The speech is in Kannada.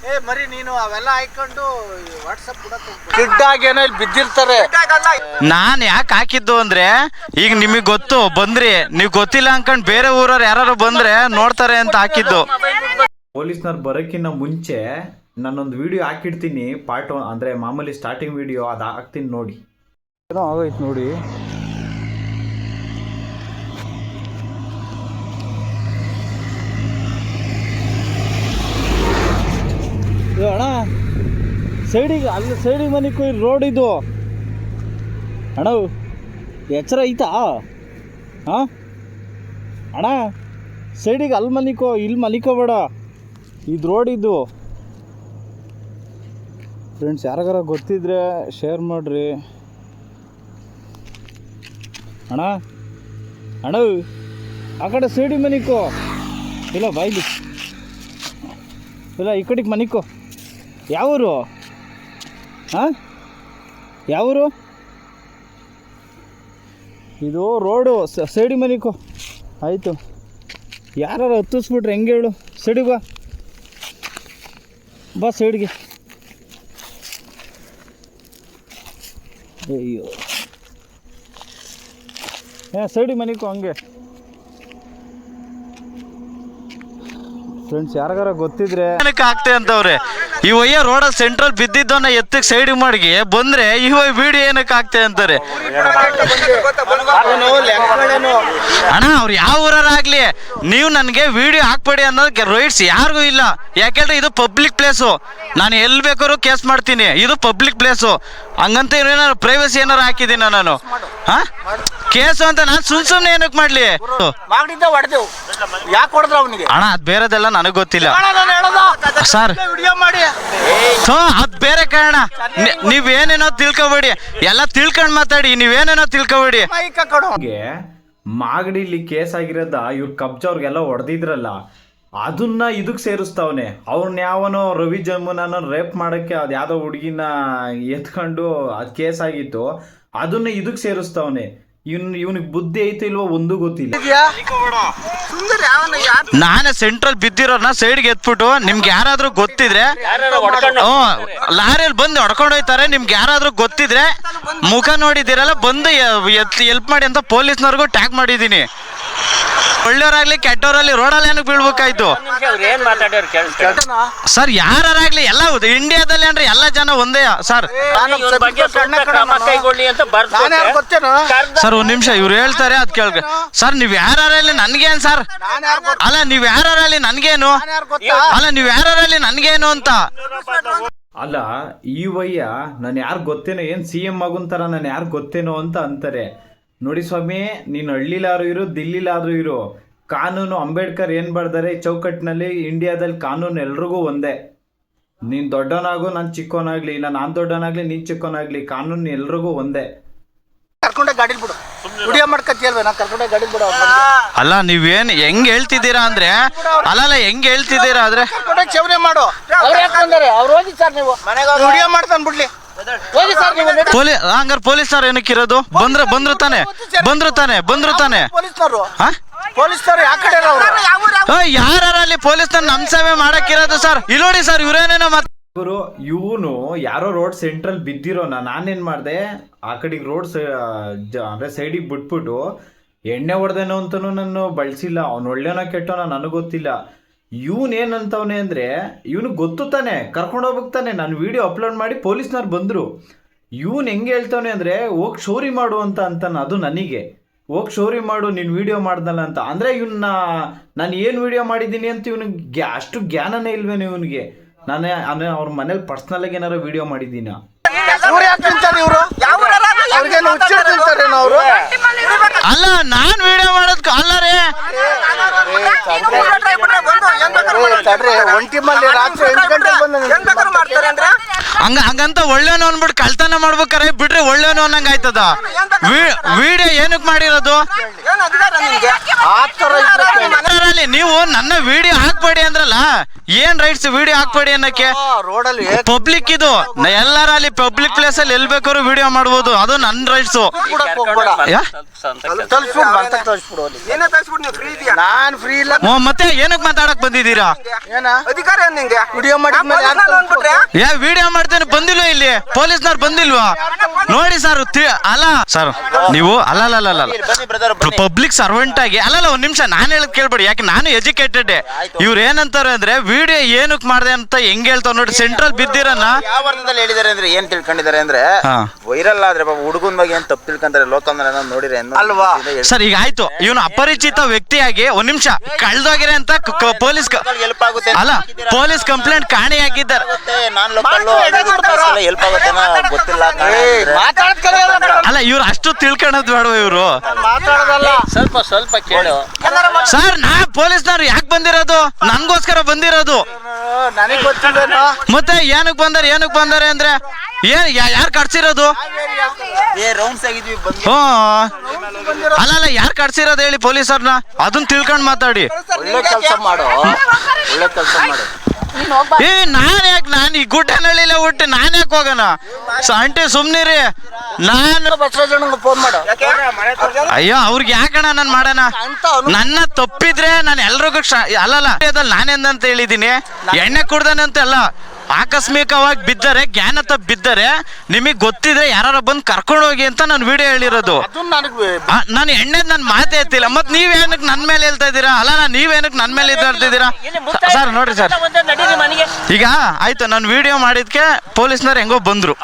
ಏ ಮರಿ ನೀನು ಅವೆಲ್ಲ ಹಾಕೊಂಡು ವಾಟ್ಸಪ್ ಕೂಡ ಕಿಡ್ಡಾಗೇನೋ ಇಲ್ಲಿ ಬಿದ್ದಿರ್ತಾರೆ. ನಾನ್ ಯಾಕೆ ಹಾಕಿದ್ದು ಅಂದ್ರೆ ಈಗ ನಿಮಗ್ ಗೊತ್ತು ಬಂದ್ರಿ, ನೀವ್ ಗೊತ್ತಿಲ್ಲ ಅನ್ಕೊಂಡ್ ಬೇರೆ ಊರವ್ರು ಯಾರು ಬಂದ್ರೆ ನೋಡ್ತಾರೆ ಅಂತ ಹಾಕಿದ್ದು. ಪೊಲೀಸ್ನವ್ರು ಬರೋಕ್ಕಿಂತ ಮುಂಚೆ ನಾನೊಂದು ವಿಡಿಯೋ ಹಾಕಿಡ್ತೀನಿ, ಪಾರ್ಟ್ 1 ಅಂದರೆ ಮಾಮೂಲಿ ಸ್ಟಾರ್ಟಿಂಗ್ ವಿಡಿಯೋ ಅದು ಹಾಕ್ತೀನಿ ನೋಡಿ. ಏನೋ ಆಗೋಯ್ತು ನೋಡಿ. ಅಣ್ಣ ಸೈಡಿಗೆ ಅಲ್ಲಿ ಸೈಡಿಗೆ ಮನಿಕೋ, ಇಲ್ಲಿ ರೋಡ್ ಇದು ಅಣ್ಣ, ಎಚ್ಚರ ಐತಾ? ಹಾಂ ಅಣ್ಣ ಸೈಡಿಗೆ ಅಲ್ಲಿ ಮನಿಕೋ, ಇಲ್ಲಿ ಮನಿಕೋಬೇಡ, ಇದು ರೋಡ್ ಇದು. ಫ್ರೆಂಡ್ಸ್ ಯಾರಿಗಾರ ಗೊತ್ತಿದ್ರೆ ಶೇರ್ ಮಾಡಿರಿ. ಅಣ್ಣ ಅಣ್ಣ ಆ ಕಡೆ ಸೈಡಿಗೆ ಮನಿಕೋ, ಇಲ್ಲ ಬಾಯ್ಲಿ, ಇಲ್ಲ ಈ ಕಡೆಗೆ ಮನಿಕೋ. ಯಾವೂರು? ಹಾಂ ಯಾವೂರು ಇದು? ರೋಡು ಸೈಡಿಗೆ ಮನಿಕೋ. ಆಯಿತು, ಯಾರು ಹತ್ತಿಸ್ಬಿಟ್ರೆ ಹೆಂಗೆ ಹೇಳು? ಸೈಡಿಗೆ ಬಾ ಸೈಡ್ಗೆ. ಅಯ್ಯೋ ಸೈಡಿಗೆ ಮನಿಕೋ ಹಂಗೆ. ಫ್ರೆಂಡ್ಸ್ ಯಾರಿಗಾರ ಗೊತ್ತಿದ್ರೆ ಆಗ್ತೇ ಅಂತವ್ರೆ. ಈ ವಯ್ಯ ರೋಡಲ್ಲಿ ಸೆಂಟ್ರಲ್ ಬಿದ್ದಿದ್ದನ್ನ ಎತ್ತಿಗೆ ಸೈಡ್ ಮಾಡಿ ಬಂದ್ರೆ ಈ ವಿಡಿಯೋ ಏನಕ್ಕೆ ಆಗ್ತೆ ಅಂತಾರೆ. ಅಣ್ಣ ಅವ್ರು ಯಾವ ಊರಾಗ್ಲಿ ನೀವು ನನಗೆ ವಿಡಿಯೋ ಹಾಕ್ಬೇಡಿ ಅನ್ನೋದಕ್ಕೆ ರೈಟ್ಸ್ ಯಾರಿಗೂ ಇಲ್ಲ. ಯಾಕೆಂದ್ರೆ ಇದು ಪಬ್ಲಿಕ್ ಪ್ಲೇಸು, ನಾನು ಎಲ್ಲಿ ಬೇಕಾದ್ರೂ ಕೇಸ್ ಮಾಡ್ತೀನಿ. ಇದು ಪಬ್ಲಿಕ್ ಪ್ಲೇಸು, ಹಂಗಂತ ಏನಾರು ಪ್ರೈವಸಿ ಏನಾರು ಹಾಕಿದ್ದೀನ ನಾನು? ಹಾ ಕೇಸು ಅಂತ ನಾನು ಸುಮ್ಮನೆ ಏನಕ್ಕೆ ಮಾಡ್ಲಿ? ಅಣ್ಣ ಅದ್ ಬೇರೆದೆಲ್ಲ ನನಗೆ ಗೊತ್ತಿಲ್ಲ ಸರ್. ಅದ್ ಬೇರೆ ಕಾರಣ. ನೀವೇನೇನೋ ತಿಳ್ಕೊಬೇಡಿ, ಎಲ್ಲ ತಿಳ್ಕೊಂಡ್ ಮಾತಾಡಿ, ನೀವೇನೇನೋ ತಿಳ್ಕೊಬೇಡಿ. ಮಾಗಡಿಲಿ ಕೇಸ್ ಆಗಿರೋದ ಇವ್ರ ಕಬ್ಜವ್ರಿಗೆಲ್ಲ ಹೊಡೆದಿದ್ರಲ್ಲ, ಅದನ್ನ ಇದಕ್ಕೆ ಸೇರಿಸ್ತಾವನೆ. ಅವ್ರನ್ನ ಯಾವನೋ ರವಿ ಜಮುನನ ರೇಪ್ ಮಾಡೋಕ್ಕೆ ಅದು ಯಾವುದೋ ಹುಡುಗಿನ ಎತ್ಕೊಂಡು ಅದು ಕೇಸ್ ಆಗಿತ್ತು, ಅದನ್ನ ಇದಕ್ಕೆ ಸೇರಿಸ್ತಾವನೆ. ಇವನಿಗೆ ಬುದ್ಧಿ ಐತೆ ಇಲ್ವೋ ಒಂದು ಗೊತ್ತಿಲ್ಲ. ನಾನೇ ಸೆಂಟ್ರಲ್ ಬಿದ್ದಿರೋರ್ನ ಸೈಡ್ಗೆ ಎತ್ಬಿಟ್ಟು ನಿಮ್ಗೆ ಯಾರಾದ್ರೂ ಗೊತ್ತಿದ್ರೆ ಲಾರಿಯಲ್ಲಿ ಬಂದು ಹೊಡ್ಕೊಂಡು ಹೋಯ್ತಾರೆ. ನಿಮ್ಗೆ ಯಾರಾದ್ರೂ ಗೊತ್ತಿದ್ರೆ ಮುಖ ನೋಡಿದ್ದೀರಲ್ಲ ಬಂದು ಎಲ್ಪ್ ಮಾಡಿ ಅಂತ ಪೊಲೀಸ್ನವ್ರಿಗೂ ಟ್ಯಾಗ್ ಮಾಡಿದ್ದೀನಿ. ಒಳ್ಳೆಯವರಾಗ್ಲಿ ಕೆಟ್ಟವರಲ್ಲಿ ರೋಡಲ್ಲಿ ಏನಕ್ಕೆ ಬೀಳ್ಬೇಕಾಯ್ತು ಸರ್? ಯಾರಾಗ್ಲಿ ಎಲ್ಲ ಇಂಡಿಯಾದಲ್ಲಿ ಅಂದ್ರೆ ಎಲ್ಲ ಜನ ಒಂದೇ ಸರ್. ಸರ್ ಒಂದ್ ನಿಮಿಷ ಇವ್ರು ಹೇಳ್ತಾರೆ ಅದ್ ಕೇಳ್ಕ ಸರ್. ನೀವ್ ಯಾರಲ್ಲಿ ನನ್ಗೇನ್ ಸರ್? ಅಲ್ಲ ನೀವ್ ಯಾರಲ್ಲಿ ನನ್ಗೇನು? ಅಲ್ಲ ನೀವ್ ಯಾರಲ್ಲಿ ನನ್ಗೇನು ಅಂತ? ಅಲ್ಲ ಈ ವಯ್ಯ ನಾನು ಯಾರು ಗೊತ್ತೇನೋ, ಏನು CM ಆಗುಂತಾರ ನಾನು ಯಾರು ಗೊತ್ತೇನೋ ಅಂತ ಅಂತಾರೆ. ನೋಡಿ ಸ್ವಾಮಿ, ನೀನು ಹಳ್ಳಿಲಾದ್ರೂ ಇರು ದಿಲ್ಲಿಲಾದ್ರೂ ಇರು, ಕಾನೂನು ಅಂಬೇಡ್ಕರ್ ಏನು ಬರ್ದಾರೆ ಚೌಕಟ್ಟಿನಲ್ಲಿ, ಇಂಡಿಯಾದಲ್ಲಿ ಕಾನೂನು ಎಲ್ರಿಗೂ ಒಂದೇ. ನೀನು ದೊಡ್ಡವನಾಗು ನಾನು ಚಿಕ್ಕವನಾಗ್ಲಿ, ಇಲ್ಲ ನಾನು ದೊಡ್ಡವನಾಗ್ಲಿ ನೀನು ಚಿಕ್ಕವನಾಗ್ಲಿ, ಕಾನೂನು ಎಲ್ರಿಗೂ ಒಂದೇ. ಕರ್ಕೊಂಡೆ ಗಾಡಿ ಬಿಡು, ವಿಡಿಯೋ ಮಾಡ್ಕೊತೀಯಲ್ವ, ನಾನು ಕರ್ಕೊಂಡೆ ಗಾಡಿ ಬಿಡು. ಅಲ್ಲ ನೀವೇನ್ ಹೆಂಗ್ ಹೇಳ್ತಿದ್ದೀರಾ ಅಂದ್ರೆ, ಅಲ್ಲ ಹೆಂಗ್ ಹೇಳ್ತಿದ್ದೀರಾ ಅಂದ್ರೆ ಚೌನೆ ಮಾಡು. ಅವ್ರು ಹೋಗಿ ಸರ್, ನೀವು ವಿಡಿಯೋ ಮಾಡ್ತಾನೆ ಬಿಡ್ಲಿ. ಹಂಗಾರೆ ಪೊಲೀಸರು ಏನಕ್ಕೆ ಇರೋದು? ಬಂದ್ರು ತಾನೆ ಪೊಲೀಸ್ನವರು ಯಾರಲ್ಲಿ ಪೊಲೀಸ್ನವ್ರು ನಮ್ ಸೇವೆ ಮಾಡಕ್ಕಿರೋದು ಸರ್. ಇಲ್ಲಿ ನೋಡಿ ಸರ್, ಇವ್ರೇನೇನೋ ಇವನು ಯಾರೋ ರೋಡ್ ಸೆಂಟ್ರಲ್ ಬಿದ್ದಿರೋ, ನಾನೇನ್ ಮಾಡ್ದೆ ಆ ಕಡೆಗೆ ರೋಡ್ ಅಂದ್ರೆ ಸೈಡಿಗೆ ಬಿಟ್ಬಿಟ್ಟು ಎಣ್ಣೆ ಹೊಡೆದೇನೋ ಅಂತನೂ ನಾನು ಬಳಸಿಲ್ಲ. ಅವ್ನು ಒಳ್ಳೆನೋ ಕೆಟ್ಟೋನೋ ನನಗೆ ಗೊತ್ತಿಲ್ಲ. ಇವನೇನಂತವನೇ ಅಂದರೆ ಇವನಿಗೆ ಗೊತ್ತು ತಾನೆ, ಕರ್ಕೊಂಡು ಹೋಗ್ತಾನೆ. ನಾನು ವಿಡಿಯೋ ಅಪ್ಲೋಡ್ ಮಾಡಿ ಪೊಲೀಸ್ನವ್ರು ಬಂದರು. ಇವನು ಹೆಂಗೆ ಹೇಳ್ತಾನೆ ಅಂದರೆ ಹೋಗಿ ಶೋರಿ ಮಾಡು ಅಂತಾನೆ. ಅದು ನನಗೆ ಹೋಗಿ ಶೋರಿ ಮಾಡು ನೀನು ವಿಡಿಯೋ ಮಾಡ್ದಲ್ಲ ಅಂತ. ಅಂದರೆ ಇವನ್ನ ನಾನು ಏನು ವಿಡಿಯೋ ಮಾಡಿದ್ದೀನಿ ಅಂತ ಇವನಿಗೆ ಅಷ್ಟು ಜ್ಞಾನನೇ ಇಲ್ವೇನು ಇವನಿಗೆ. ನಾನು ಅವ್ರ ಮನೇಲಿ ಪರ್ಸ್ನಲಾಗಿ ಏನಾರು ವಿಡಿಯೋ ಮಾಡಿದ್ದೀನ? ಅಲ್ಲ ನಾನ್ ವಿಡಿಯೋ ಮಾಡೋದ್ ಅಲ್ಲ ರೀ. ಹಂಗಂತ ಒಳ್ಳೆನೋ ಅನ್ಬಿಟ್ಟು ಕಳ್ತನ ಮಾಡ್ಬೇಕಾರೆ ಬಿಡ್ರಿ ಒಳ್ಳೆನೋ ಅನ್ನಂಗ ಆಯ್ತದ. ವಿಡಿಯೋ ಏನಕ್ ಮಾಡಿರೋದು? ನೀವು ನನ್ನ ವಿಡಿಯೋ ಹಾಕ್ಬೇಡಿ ಅಂದ್ರಲ್ಲ, ಏನ್ ರೈಟ್ಸ್ ವಿಡಿಯೋ ಹಾಕ್ಬೇಡಿ ಅನ್ನಕ್ಕೆ? ಪಬ್ಲಿಕ್ ಇದು, ಎಲ್ಲರಲ್ಲಿ ಪಬ್ಲಿಕ್ ಪ್ಲೇಸ್ ಅಲ್ಲಿ ಎಲ್ ಬೇಕಾದ್ರು ವಿಡಿಯೋ ಮಾಡ್ಬೋದು, ಅದು ನನ್ನ ರೈಟ್ಸ್. ಮತ್ತೆ ಏನಕ್ ಮಾತಾಡಕ್ ಬಂದಿದ್ದೀರಾ? ಅಧಿಕಾರ ನಿಂಗೆ ವಿಡಿಯೋ ಮಾಡಿದ್ಮೇಲೆ ವಿಡಿಯೋ ಮಾಡ್ತೇನೆ ಬಂದಿಲ್ವಾ ಇಲ್ಲಿ ಪೊಲೀಸ್ನವ್ರು ಬಂದಿಲ್ವಾ ನೋಡಿ ಸರ್ ಅಲ್ಲ ಸರ್ ನೀವು ಅಲ್ಲ ಪಬ್ಲಿಕ್ ಸರ್ವೆಂಟ್ ಆಗಿ ಅಲ್ಲಲ್ಲ ಒಂದ್ ನಿಮಿಷ ನಾನು ಹೇಳದ್ ಕೇಳ್ಬೇಡಿ ಯಾಕೆ ನಾನು ಎಜುಕೇಟೆಡ್ ಇವ್ರು ಏನಂತಾರೆ ಅಂದ್ರೆ ವಿಡಿಯೋ ಏನಕ್ ಮಾಡ್ದೆ ಅಂತ ಹೆಂಗ್ ಹೇಳ್ತಾವ್ ನೋಡಿ ಸೆಂಟ್ರಲ್ ಬಿದ್ದಿರನ್ನ ಯಾವ ಅರ್ಥದಲ್ಲಿ ಹೇಳಿದಾರೆ ಅಂದ್ರೆ ಏನ್ ತಿಳ್ಕೊಂಡಿದ್ದಾರೆ ಅಂದ್ರೆ ವೈರಲ್ ಆದ್ರೆ ಬಾಬು ಹುಡುಗನ್ ಬಗ್ಗೆ ಏನ್ ತಪ್ಪು ತಿಳ್ಕೊಂತಾರೆ ಲೋಕಲ್ ನೋಡಿದ್ರೆ ಅಲ್ವಾ ಸರ್ ಈಗ ಆಯ್ತು ಇವನು ಅಪರಿಚಿತ ವ್ಯಕ್ತಿಯಾಗಿ ಒಂದ್ ನಿಮಿಷ ಕಳ್ದೋಗಿರೆ ಅಂತ ಪೊಲೀಸ್ ಹೆಲ್ಪ್ ಆಗುತ್ತೆ ಅಲ್ಲ ಪೊಲೀಸ್ ಕಂಪ್ಲೇಂಟ್ ಕಾಣೆಯಾಗಿದ್ದಾರೆ ನಾನ್ ಲೋಕಲ್ ಹೆಲ್ಪ್ ಆಗುತ್ತೆ ಗೊತ್ತಿಲ್ಲ ಅಲ್ಲ ಇವ್ರು ಅಷ್ಟು ತಿಳ್ಕೊಳೋದ್ ಬೇಡ ಇವ್ರು ಸ್ವಲ್ಪ ಕೇಳು ಸರ್ ನಾ ಪೊಲೀಸ್ನವ್ರು ಯಾಕೆ ಬಂದಿರೋದು ನನ್ಗೋಸ್ಕರ ಬಂದಿರೋದು ನನಗೆ ಗೊತ್ತಿಲ್ಲ ಮತ್ತೆ ಏನಕ್ ಬಂದಾರೆ ಅಂದ್ರೆ ಏನ್ ಯಾರು ಕಟ್ಸಿರೋದು ರೌಂಡ್ಸ್ ಆಗಿದ್ವಿ ಅಲ್ಲ ಯಾರು ಕಟ್ಸಿರೋದು ಹೇಳಿ ಪೊಲೀಸರ್ನ ಅದನ್ನ ತಿಳ್ಕೊಂಡ್ ಮಾತಾಡಿ ಒಳ್ಳೆ ಕೆಲಸ ಮಾಡು ನಾನು ಈ ಗುಡ್ಡನಹಳ್ಳಿಲೇ ಹುಟ್ಟಿ ನಾನ್ ಯಾಕೆ ಹೋಗೋಣ ಆಂಟಿ ಸುಮ್ನಿರಿ ನಾನು ಬಸವರಾಜಣ್ಣ ಫೋನ್ ಮಾಡು ಅಯ್ಯೋ ಅವ್ರಿಗೆ ಯಾಕಣ ನಾನು ಮಾಡೋಣ ನನ್ನ ತಪ್ಪಿದ್ರೆ ನಾನು ಎಲ್ರಿಗೂ ಅಲ್ಲಲ್ಲ ನಾನೆಂದಂತ ಹೇಳಿದೀನಿ ಎಣ್ಣೆ ಕುಡ್ದಾನೆ ಅಂತ ಅಲ್ಲ ಆಕಸ್ಮಿಕವಾಗಿ ಬಿದ್ದರೆ ಜ್ಞಾನ ತಪ್ಪಿ ಬಿದ್ದರೆ ನಿಮಗೆ ಗೊತ್ತಿದ್ರೆ ಯಾರು ಬಂದು ಕರ್ಕೊಂಡು ಹೋಗಿ ಅಂತ ನಾನು ವಿಡಿಯೋ ಹೇಳಿರೋದು ನಾನು ಎಣ್ಣೆದ್ ನನ್ನ ಮಾತೇ ಎತ್ತಿಲ್ಲ ಮತ್ತೆ ನೀವೇನಕ್ಕೆ ನನ್ನ ಮೇಲೆ ಹೇಳ್ತಾ ಇದ್ದೀರಾ ಅಲ್ಲ ನೀವೇನಕ್ಕೆ ನನ್ನ ಮೇಲೆ ಇದ್ದಾಡ್ತಿದ್ದೀರಾ ಸರ್ ನೋಡ್ರಿ ಸರ್ ಈಗ ಆಯ್ತು ನಾನು ವಿಡಿಯೋ ಮಾಡಿದ್ಕೆ ಪೊಲೀಸ್ನವ್ರು ಹೆಂಗೋ ಬಂದ್ರು